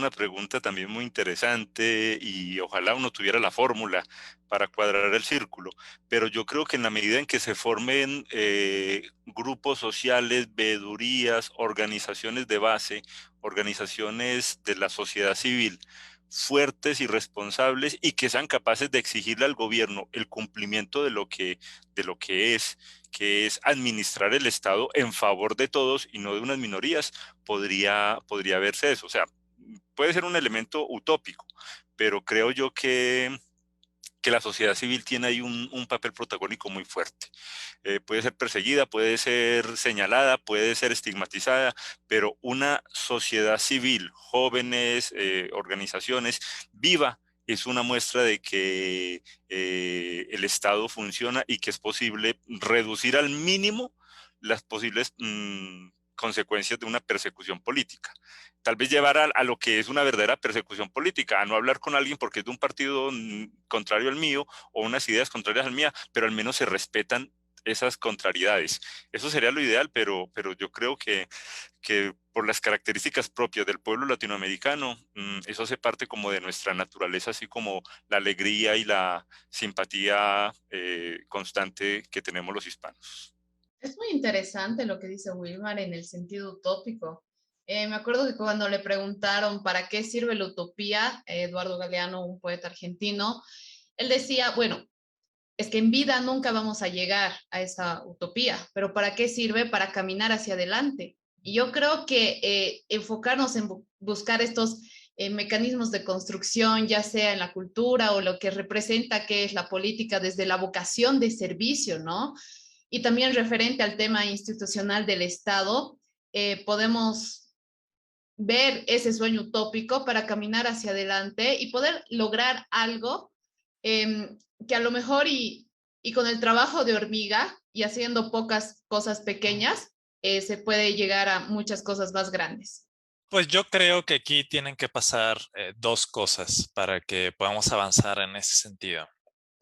una pregunta también muy interesante y ojalá uno tuviera la fórmula para cuadrar el círculo, pero yo creo que en la medida en que se formen grupos sociales, veedurías, organizaciones de base, organizaciones de la sociedad civil, fuertes y responsables y que sean capaces de exigirle al gobierno el cumplimiento de lo que es administrar el Estado en favor de todos y no de unas minorías, podría verse eso. O sea, puede ser un elemento utópico, pero creo yo que la sociedad civil tiene ahí un papel protagónico muy fuerte. Puede ser perseguida, puede ser señalada, puede ser estigmatizada, pero una sociedad civil, jóvenes, organizaciones, viva, es una muestra de que el Estado funciona y que es posible reducir al mínimo las posibles consecuencias de una persecución política. Tal vez llevar a lo que es una verdadera persecución política, a no hablar con alguien porque es de un partido contrario al mío o unas ideas contrarias al mía, pero al menos se respetan esas contrariedades. Eso sería lo ideal, pero yo creo que por las características propias del pueblo latinoamericano, eso hace parte como de nuestra naturaleza, así como la alegría y la simpatía constante que tenemos los hispanos. Es muy interesante lo que dice Wilmar en el sentido utópico. Me acuerdo que cuando le preguntaron para qué sirve la utopía, Eduardo Galeano, un poeta argentino, él decía, bueno, es que en vida nunca vamos a llegar a esa utopía, pero ¿para qué sirve? Para caminar hacia adelante. Y yo creo que enfocarnos en buscar estos mecanismos de construcción, ya sea en la cultura o lo que representa que es la política desde la vocación de servicio, ¿no? Y también referente al tema institucional del Estado, podemos ver ese sueño utópico para caminar hacia adelante y poder lograr algo que a lo mejor y con el trabajo de hormiga y haciendo pocas cosas pequeñas, se puede llegar a muchas cosas más grandes. Pues yo creo que aquí tienen que pasar dos cosas para que podamos avanzar en ese sentido.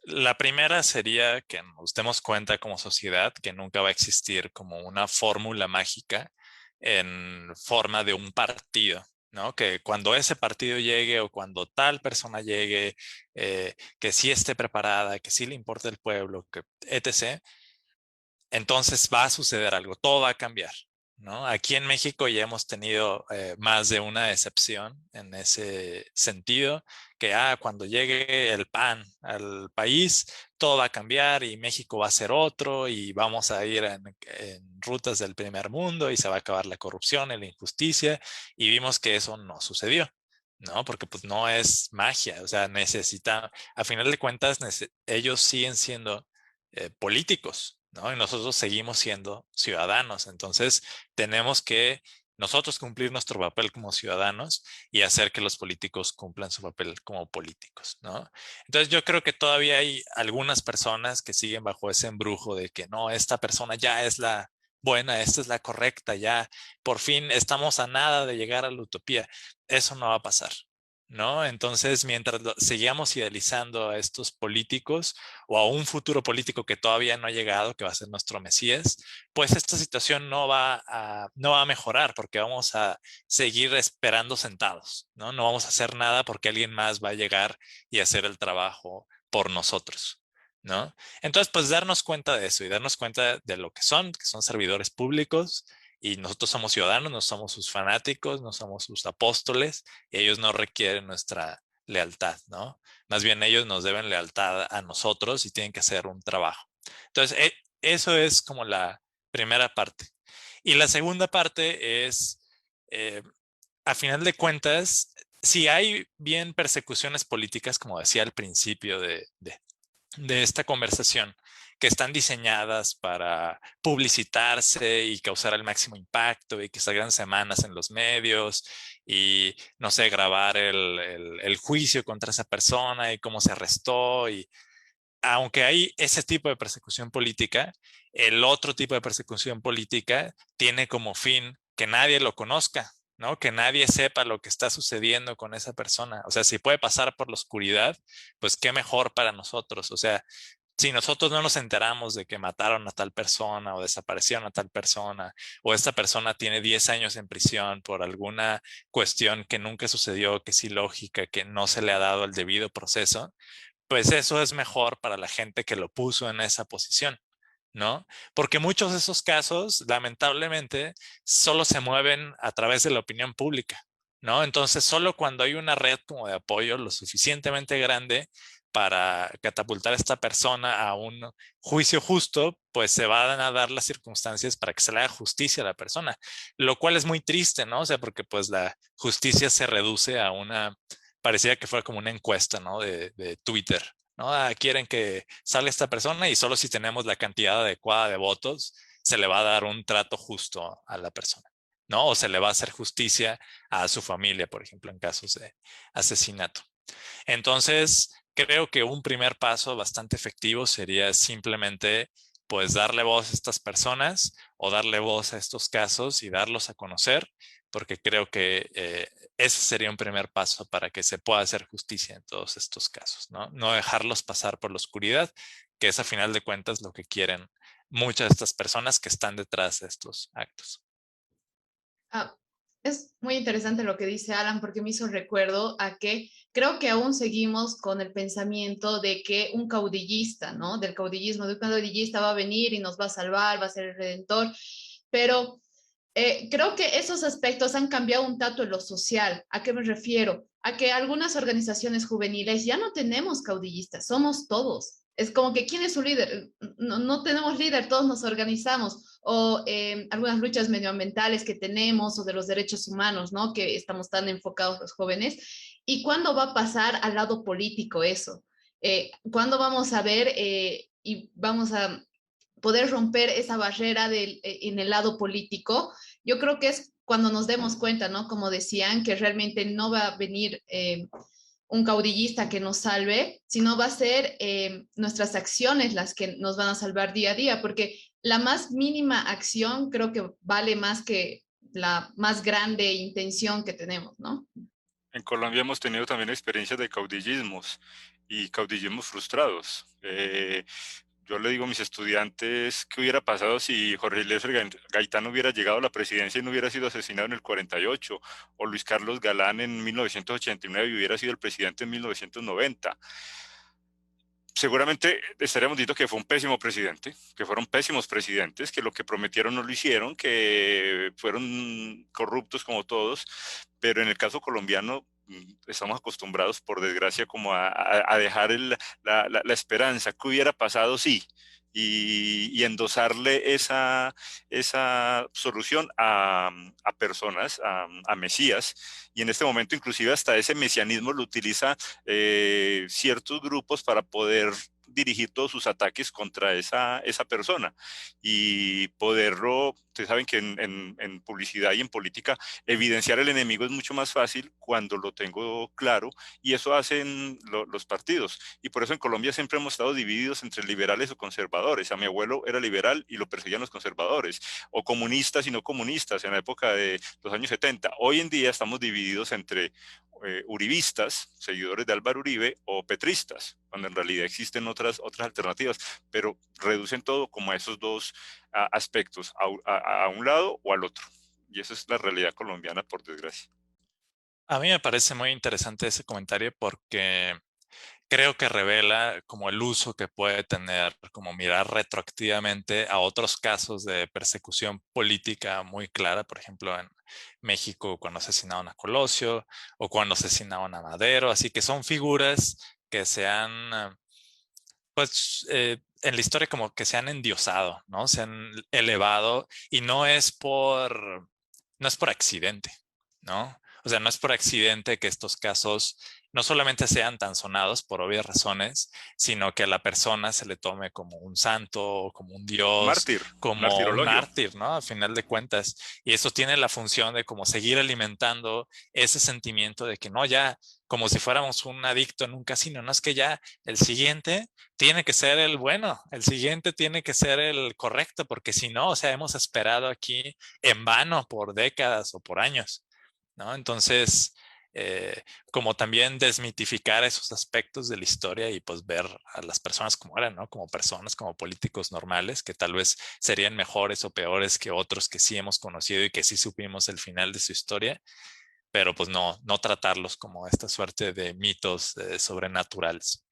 La primera sería que nos demos cuenta como sociedad que nunca va a existir como una fórmula mágica en forma de un partido, ¿no? Que cuando ese partido llegue o cuando tal persona llegue, que sí esté preparada, que sí le importe el pueblo, que etc., entonces va a suceder algo, todo va a cambiar, ¿no? Aquí en México ya hemos tenido más de una excepción en ese sentido, que cuando llegue el PAN al país, todo va a cambiar y México va a ser otro y vamos a ir en rutas del primer mundo y se va a acabar la corrupción y la injusticia y vimos que eso no sucedió. No, porque pues no es magia, o sea, a final de cuentas, ellos siguen siendo políticos, ¿no? Y nosotros seguimos siendo ciudadanos. Entonces, tenemos que nosotros cumplir nuestro papel como ciudadanos y hacer que los políticos cumplan su papel como políticos, ¿no? Entonces, yo creo que todavía hay algunas personas que siguen bajo ese embrujo de que no, esta persona ya es la buena, esta es la correcta, ya por fin estamos a nada de llegar a la utopía. Eso no va a pasar. ¿No? Entonces, mientras sigamos idealizando a estos políticos, o a un futuro político que todavía no ha llegado, que va a ser nuestro Mesías, pues esta situación no va a mejorar porque vamos a seguir esperando sentados, ¿no? No vamos a hacer nada porque alguien más va a llegar y hacer el trabajo por nosotros, ¿no? Entonces, pues darnos cuenta de eso y darnos cuenta de lo que son servidores públicos y nosotros somos ciudadanos, no somos sus fanáticos, no somos sus apóstoles y ellos no requieren nuestra lealtad, ¿no? Más bien ellos nos deben lealtad a nosotros y tienen que hacer un trabajo. Entonces, eso es como la primera parte. Y la segunda parte es, eh, a final de cuentas, si hay bien persecuciones políticas, como decía al principio de esta conversación, que están diseñadas para publicitarse y causar el máximo impacto y que salgan semanas en los medios y, no sé, grabar el juicio contra esa persona y cómo se arrestó. Y aunque hay ese tipo de persecución política, el otro tipo de persecución política tiene como fin que nadie lo conozca, ¿no? Que nadie sepa lo que está sucediendo con esa persona. O sea, si puede pasar por la oscuridad, pues qué mejor para nosotros. O sea, si nosotros no nos enteramos de que mataron a tal persona o desaparecieron a tal persona, o esta persona tiene 10 años en prisión por alguna cuestión que nunca sucedió, que es ilógica, que no se le ha dado el debido proceso, pues eso es mejor para la gente que lo puso en esa posición, ¿no? Porque muchos de esos casos, lamentablemente, solo se mueven a través de la opinión pública, ¿no? Entonces, solo cuando hay una red como de apoyo lo suficientemente grande para catapultar a esta persona a un juicio justo, pues se van a dar las circunstancias para que se le haga justicia a la persona, lo cual es muy triste, ¿no? O sea, porque pues la justicia se reduce a una, parecía que fuera como una encuesta, ¿no? De Twitter, ¿no? Ah, quieren que salga esta persona y solo si tenemos la cantidad adecuada de votos, se le va a dar un trato justo a la persona, ¿no? O se le va a hacer justicia a su familia, por ejemplo, en casos de asesinato. Entonces, creo que un primer paso bastante efectivo sería simplemente, pues, darle voz a estas personas o darle voz a estos casos y darlos a conocer, porque creo que ese sería un primer paso para que se pueda hacer justicia en todos estos casos, ¿no? No dejarlos pasar por la oscuridad, que es a final de cuentas lo que quieren muchas de estas personas que están detrás de estos actos. Ah, es muy interesante lo que dice Alan porque me hizo recuerdo a que creo que aún seguimos con el pensamiento de que un caudillista, ¿no? Del caudillismo, de un caudillista va a venir y nos va a salvar, va a ser el redentor, pero creo que esos aspectos han cambiado un tanto en lo social. ¿A qué me refiero? A que algunas organizaciones juveniles ya no tenemos caudillistas, somos todos. Es como que ¿quién es su líder? No, no tenemos líder, todos nos organizamos. O algunas luchas medioambientales que tenemos o de los derechos humanos, ¿no? Que estamos tan enfocados los jóvenes. ¿Y cuándo va a pasar al lado político eso? ¿Cuándo vamos a ver y vamos a poder romper esa barrera en el lado político? Yo creo que es cuando nos demos cuenta, ¿no? Como decían, que realmente no va a venir un caudillista que nos salve, sino va a ser nuestras acciones las que nos van a salvar día a día, porque la más mínima acción creo que vale más que la más grande intención que tenemos, ¿no? En Colombia hemos tenido también experiencias de caudillismos y caudillismos frustrados. Yo le digo a mis estudiantes qué hubiera pasado si Jorge Eliezer Gaitán hubiera llegado a la presidencia y no hubiera sido asesinado en el 48, o Luis Carlos Galán en 1989 y hubiera sido el presidente en 1990. Seguramente estaríamos diciendo que fue un pésimo presidente, que fueron pésimos presidentes, que lo que prometieron no lo hicieron, que fueron corruptos como todos, pero en el caso colombiano estamos acostumbrados, por desgracia, como a dejar la esperanza. ¿Qué hubiera pasado si? Y endosarle esa solución a personas, a mesías, y en este momento inclusive hasta ese mesianismo lo utiliza ciertos grupos para poder dirigir todos sus ataques contra esa persona y poderlo, ustedes saben que en publicidad y en política evidenciar el enemigo es mucho más fácil cuando lo tengo claro, y eso hacen los partidos, y por eso en Colombia siempre hemos estado divididos entre liberales o conservadores. A mi abuelo era liberal y lo perseguían los conservadores, o comunistas y no comunistas en la época de los años 70. Hoy en día estamos divididos entre uribistas, seguidores de Álvaro Uribe, o petristas, cuando en realidad existen otras alternativas, pero reducen todo como a esos dos aspectos, a un lado o al otro. Y esa es la realidad colombiana, por desgracia. A mí me parece muy interesante ese comentario porque creo que revela como el uso que puede tener, como mirar retroactivamente a otros casos de persecución política muy clara, por ejemplo, en México cuando asesinaron a Colosio o cuando asesinaron a Madero, así que son figuras que se han, pues, en la historia como que se han endiosado, ¿no? Se han elevado y no es por accidente, ¿no? O sea, no es por accidente que estos casos no solamente sean tan sonados por obvias razones, sino que a la persona se le tome como un santo, como un dios, Mártir, como un martirologio. mártir, ¿no? A final de cuentas. Y eso tiene la función de como seguir alimentando ese sentimiento de que no, ya, como si fuéramos un adicto en un casino, no es que ya el siguiente tiene que ser el bueno, el siguiente tiene que ser el correcto, porque si no, o sea, hemos esperado aquí en vano por décadas o por años, ¿no? Entonces, como también desmitificar esos aspectos de la historia y pues ver a las personas como eran, ¿no? Como personas, como políticos normales, que tal vez serían mejores o peores que otros que sí hemos conocido y que sí supimos el final de su historia, pero pues no tratarlos como esta suerte de mitos sobrenaturales.